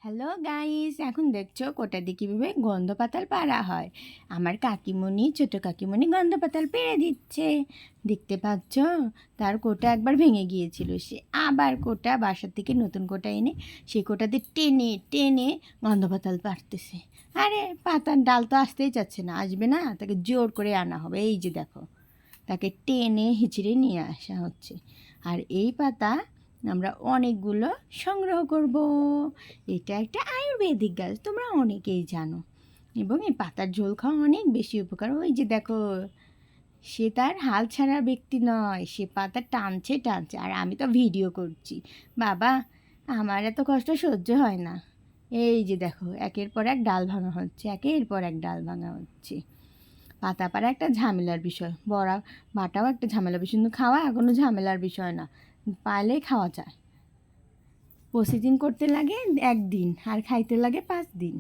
Hello guys, এখন দেখছো কোটা দিয়ে কীভাবে গন্ধ পাতাল পাড়া হয়। আমার কাকিমণি, ছোটো কাকিমণি গন্ধ পাতাল পেড়ে দিচ্ছে, দেখতে পাচ্ছ। তার কোটা একবার ভেঙে গিয়েছিল, সে আবার কোটা বাসার থেকে নতুন কোটা এনে সেই কোটা দিয়ে টেনে টেনে গন্ধ পাতাল পাড়তেছে। আরে পাতার ডাল তো আসতেই চাচ্ছে না, আসবে না, তাকে জোর করে আনা হবে। এই যে দেখো, তাকে টেনে হিচড়ে নিয়ে আসা হচ্ছে। আর এই পাতা আমরা অনেকগুলো সংগ্রহ করব। এটা একটা আয়ুর্বেদিক গাছ, তোমরা অনেকেই জানো, এবং এই পাতার ঝোল খাওয়া অনেক বেশি উপকার। ওই যে দেখো, সে তার হাল ছাড়া ব্যক্তি নয়, সে পাতা টানছে টানছে, আর আমি তো ভিডিও করছি। বাবা, আমার এত কষ্ট সহ্য হয় না। এই যে দেখো, একের পর এক ডাল ভাঙা হচ্ছে, একের পর এক ডাল ভাঙা হচ্ছে। পাতা পাড়া একটা ঝামেলার বিষয়, বড়া বাটাও একটা ঝামেলার বিষয়, কিন্তু খাওয়া কোনো ঝামেলার বিষয় না, পারলেই খাওয়া যায়। প্রতিদিন করতে লাগে 1 দিন, আর খাইতে লাগে 5 দিন।